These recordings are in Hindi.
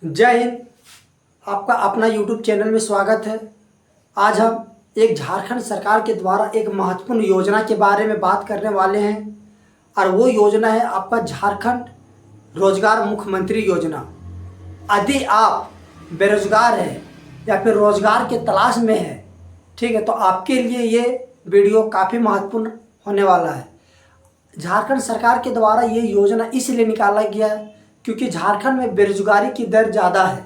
जय हिंद। आपका अपना यूट्यूब चैनल में स्वागत है। आज हम एक झारखंड सरकार के द्वारा एक महत्वपूर्ण योजना के बारे में बात करने वाले हैं और वो योजना है आपका झारखंड रोजगार मुख्यमंत्री योजना। यदि आप बेरोजगार हैं या फिर रोजगार के तलाश में हैं, ठीक है, तो आपके लिए ये वीडियो काफ़ी महत्वपूर्ण होने वाला है। झारखंड सरकार के द्वारा ये योजना इसलिए निकाला गया है क्योंकि झारखंड में बेरोजगारी की दर ज़्यादा है।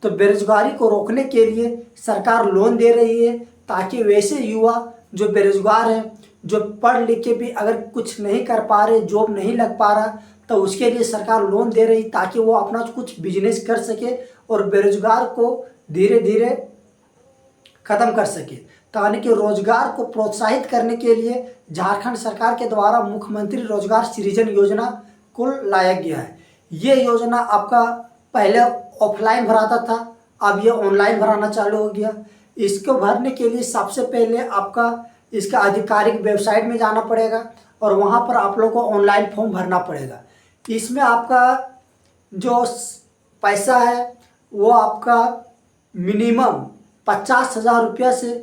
तो बेरोजगारी को रोकने के लिए सरकार लोन दे रही है ताकि वैसे युवा जो बेरोजगार हैं, जो पढ़ लिख के भी अगर कुछ नहीं कर पा रहे, जॉब नहीं लग पा रहा, तो उसके लिए सरकार लोन दे रही ताकि वो अपना कुछ बिजनेस कर सके और बेरोजगार को धीरे धीरे ख़त्म कर सके। तो यानी कि रोजगार को प्रोत्साहित करने के लिए झारखंड सरकार के द्वारा मुख्यमंत्री रोजगार सृजन योजना को लाया गया है। ये योजना आपका पहले ऑफलाइन भराता था, अब ये ऑनलाइन भराना चालू हो गया। इसको भरने के लिए सबसे पहले आपका इसका आधिकारिक वेबसाइट में जाना पड़ेगा और वहाँ पर आप लोग को ऑनलाइन फॉर्म भरना पड़ेगा। इसमें आपका जो पैसा है वो आपका मिनिमम 50,000 रुपया से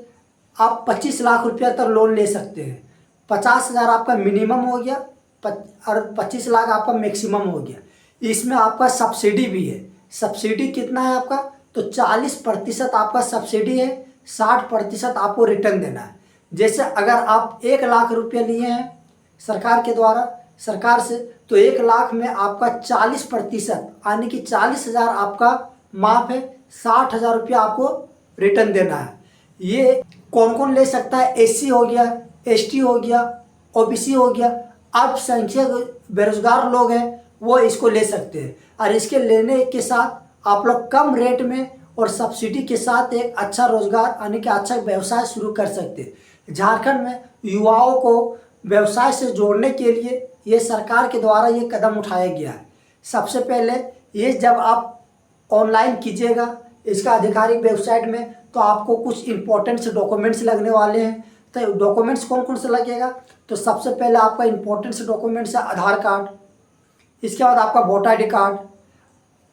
आप 25 लाख रुपया तक लोन ले सकते हैं। 50,000 आपका मिनिमम हो गया और 25 लाख आपका मैक्सिमम हो गया। इसमें आपका सब्सिडी भी है। सब्सिडी कितना है आपका? तो 40% आपका सब्सिडी है, 60% आपको रिटर्न देना है। जैसे अगर आप 1 लाख रुपया लिए हैं सरकार के द्वारा, सरकार से, तो 1 लाख में आपका 40% यानी कि 40,000 आपका माफ है, 60,000 रुपया आपको रिटर्न देना है। ये कौन कौन ले सकता है? एससी हो गया, एसटी हो गया, ओबीसी हो गया, अल्पसंख्यक बेरोजगार लोग हैं वो इसको ले सकते हैं। और इसके लेने के साथ आप लोग कम रेट में और सब्सिडी के साथ एक अच्छा रोजगार यानी कि अच्छा व्यवसाय शुरू कर सकते हैं। झारखंड में युवाओं को व्यवसाय से जोड़ने के लिए ये सरकार के द्वारा ये कदम उठाया गया है। सबसे पहले ये जब आप ऑनलाइन कीजिएगा इसका आधिकारिक वेबसाइट में, तो आपको कुछ इंपॉर्टेंट से डॉक्यूमेंट्स लगने वाले हैं। तो डॉक्यूमेंट्स कौन कौन से लगेगा? तो सबसे पहले आपका इंपॉर्टेंट से डॉक्यूमेंट्स है आधार कार्ड, इसके बाद आपका वोटर आई डी कार्ड,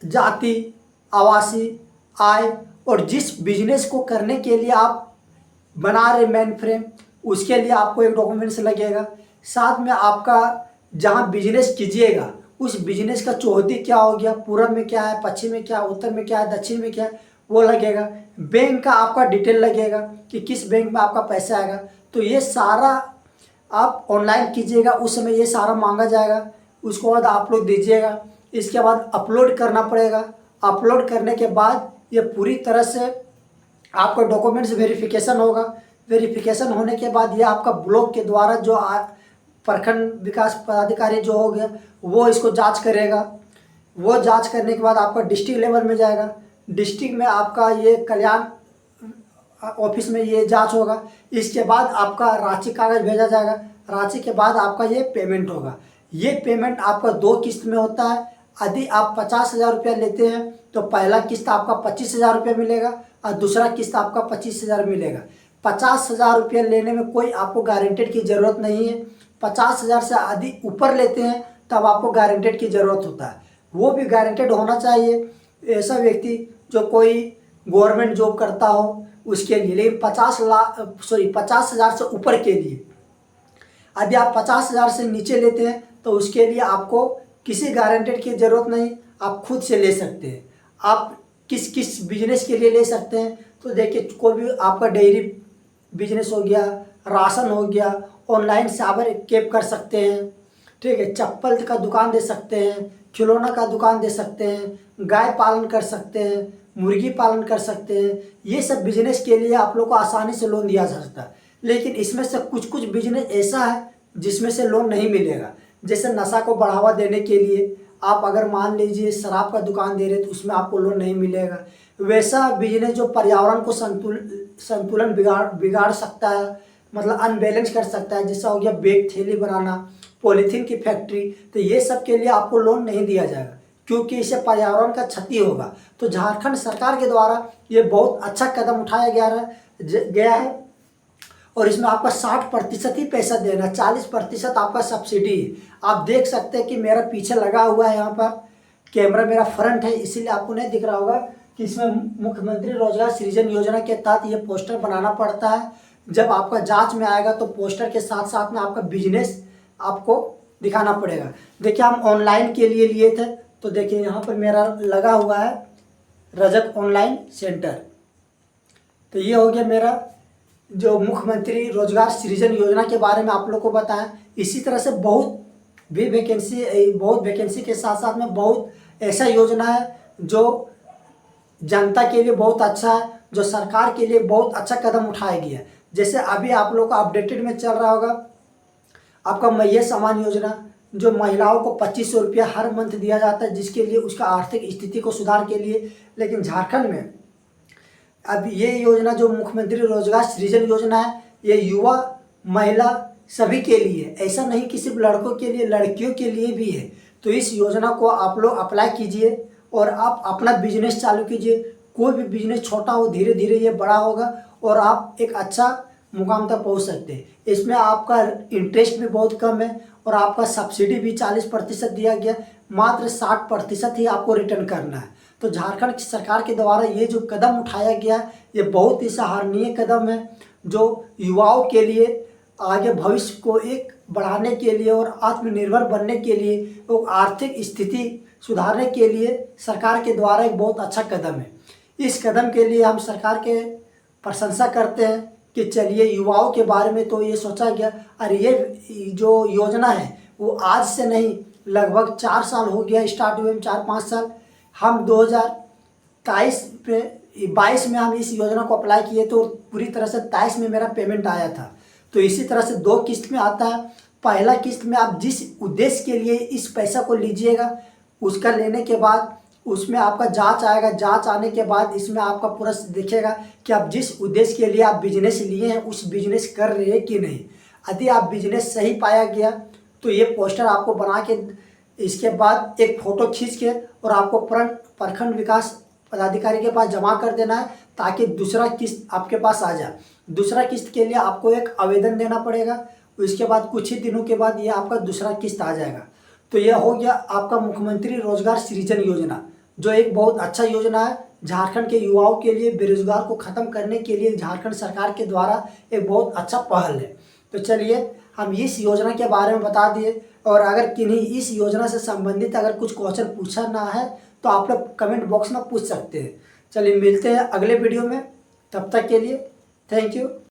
जाति, आवासीय, आय, और जिस बिजनेस को करने के लिए आप बना रहे मेन फ्रेम, उसके लिए आपको एक डॉक्यूमेंट्स लगेगा। साथ में आपका जहां बिजनेस कीजिएगा उस बिजनेस का चौहद्दी क्या हो गया, पूरब में क्या है, पश्चिम में क्या है, उत्तर में क्या है, दक्षिण में क्या है, वो लगेगा। बैंक का आपका डिटेल लगेगा कि किस बैंक में आपका पैसा आएगा। तो ये सारा आप ऑनलाइन कीजिएगा उस समय ये सारा मांगा जाएगा। उसके बाद आप लोग दीजिएगा। इसके बाद अपलोड करना पड़ेगा। अपलोड करने के बाद ये पूरी तरह से आपका डॉक्यूमेंट्स वेरिफिकेशन होगा। वेरिफिकेशन होने के बाद ये आपका ब्लॉक के द्वारा जो प्रखंड विकास पदाधिकारी जो हो गया वो इसको जांच करेगा। वो जांच करने के बाद आपका डिस्ट्रिक्ट लेवल में जाएगा। डिस्ट्रिक्ट में आपका ये कल्याण ऑफिस में ये जांच होगा। इसके बाद आपका रांची कागज भेजा जाएगा। रांची के बाद आपका ये पेमेंट होगा। ये पेमेंट आपका 2 किस्त में होता है। यदि आप 50,000 रुपया लेते हैं तो पहला किस्त आपका 25,000 रुपया मिलेगा और दूसरा किस्त आपका 25,000 मिलेगा। 50,000 रुपया लेने में कोई आपको गारंटेड की ज़रूरत नहीं है। 50,000 से यदि ऊपर लेते हैं तब आपको गारंटेड की ज़रूरत होता है। वो भी गारंटेड होना चाहिए ऐसा व्यक्ति जो कोई गवर्नमेंट जॉब करता हो उसके लिए। लेकिन 50,000 से ऊपर के लिए, यदि आप 50,000 से नीचे लेते हैं तो उसके लिए आपको किसी गारंटेड की ज़रूरत नहीं, आप खुद से ले सकते हैं। आप किस किस बिजनेस के लिए ले सकते हैं? तो देखिए, कोई भी आपका डेयरी बिजनेस हो गया, राशन हो गया, ऑनलाइन साइबर कैप कर सकते हैं, ठीक है, चप्पल का दुकान दे सकते हैं, खिलौना का दुकान दे सकते हैं, गाय पालन कर सकते हैं, मुर्गी पालन कर सकते हैं। ये सब बिजनेस के लिए आप लोग को आसानी से लोन दिया जा सकता है। लेकिन इसमें से कुछ कुछ बिजनेस ऐसा है जिसमें से लोन नहीं मिलेगा। जैसे नशा को बढ़ावा देने के लिए आप अगर मान लीजिए शराब का दुकान दे रहे तो उसमें आपको लोन नहीं मिलेगा। वैसा बिजनेस जो पर्यावरण को संतुलन बिगाड़ सकता है, मतलब अनबैलेंस कर सकता है, जैसा हो गया बैग थैली बनाना, पॉलीथीन की फैक्ट्री, तो ये सब के लिए आपको लोन नहीं दिया जाएगा क्योंकि इससे पर्यावरण का क्षति होगा। तो झारखंड सरकार के द्वारा ये बहुत अच्छा कदम उठाया गया है और इसमें आपका 60% ही पैसा देना, 40% आपका सब्सिडी है। आप देख सकते हैं कि मेरा पीछे लगा हुआ है यहाँ पर, कैमरा मेरा फ्रंट है इसीलिए आपको नहीं दिख रहा होगा कि इसमें मुख्यमंत्री रोजगार सृजन योजना के तहत ये पोस्टर बनाना पड़ता है। जब आपका जांच में आएगा तो पोस्टर के साथ साथ में आपका बिजनेस आपको दिखाना पड़ेगा। देखिए हम ऑनलाइन के लिए लिए थे, तो देखिए यहाँ पर मेरा लगा हुआ है रजक ऑनलाइन सेंटर। तो ये हो गया मेरा जो मुख्यमंत्री रोजगार सृजन योजना के बारे में आप लोग को बताया। इसी तरह से बहुत वैकेंसी के साथ साथ में बहुत ऐसा योजना है जो जनता के लिए बहुत अच्छा है, जो सरकार के लिए बहुत अच्छा कदम उठाया गया है। जैसे अभी आप लोग का अपडेटेड में चल रहा होगा आपका मैया सम्मान योजना, जो महिलाओं को 2500 रुपया हर मंथ दिया जाता है, जिसके लिए उसका आर्थिक स्थिति को सुधार के लिए। लेकिन झारखंड में अब ये योजना जो मुख्यमंत्री रोजगार सृजन योजना है, ये युवा महिला सभी के लिए, ऐसा नहीं कि सिर्फ लड़कों के लिए, लड़कियों के लिए भी है। तो इस योजना को आप लोग अप्लाई कीजिए और आप अपना बिजनेस चालू कीजिए। कोई भी बिजनेस छोटा हो, धीरे धीरे ये बड़ा होगा और आप एक अच्छा मुकाम तक पहुंच सकते हैं। इसमें आपका इंटरेस्ट भी बहुत कम है और आपका सब्सिडी भी 40% दिया गया, मात्र 60% ही आपको रिटर्न करना है। तो झारखंड की सरकार के द्वारा ये जो कदम उठाया गया ये बहुत ही सराहनीय कदम है, जो युवाओं के लिए आगे भविष्य को एक बढ़ाने के लिए और आत्मनिर्भर बनने के लिए और आर्थिक स्थिति सुधारने के लिए सरकार के द्वारा एक बहुत अच्छा कदम है। इस कदम के लिए हम सरकार के प्रशंसा करते हैं कि चलिए युवाओं के बारे में तो ये सोचा गया। और ये जो योजना है वो आज से नहीं, लगभग 4 साल हो गया स्टार्ट हुए, 4-5 साल। हम 2022 में हम इस योजना को अप्लाई किए तो पूरी तरह से 23 में मेरा पेमेंट आया था। तो इसी तरह से 2 किस्त में आता है। पहला किस्त में आप जिस उद्देश्य के लिए इस पैसा को लीजिएगा उसका लेने के बाद उसमें आपका जांच आएगा। जांच आने के बाद इसमें आपका पूरा दिखेगा कि आप जिस उद्देश्य के लिए आप बिजनेस लिए हैं उस बिजनेस कर रहे हैं कि नहीं। यदि आप बिजनेस सही पाया गया तो ये पोस्टर आपको बना के इसके बाद एक फ़ोटो खींच के और आपको प्रखंड विकास पदाधिकारी के पास जमा कर देना है, ताकि दूसरा किस्त आपके पास आ जाए। दूसरा किस्त के लिए आपको एक आवेदन देना पड़ेगा, उसके बाद कुछ ही दिनों के बाद ये आपका दूसरा किस्त आ जाएगा। तो यह हो गया आपका मुख्यमंत्री रोजगार सृजन योजना, जो एक बहुत अच्छा योजना है झारखंड के युवाओं के लिए। बेरोजगार को ख़त्म करने के लिए झारखंड सरकार के द्वारा एक बहुत अच्छा पहल है। तो चलिए हम इस योजना के बारे में बता दिए, और अगर किन्हीं इस योजना से संबंधित अगर कुछ क्वेश्चन पूछा ना है तो आप लोग कमेंट बॉक्स में पूछ सकते हैं। चलिए मिलते हैं अगले वीडियो में, तब तक के लिए थैंक यू।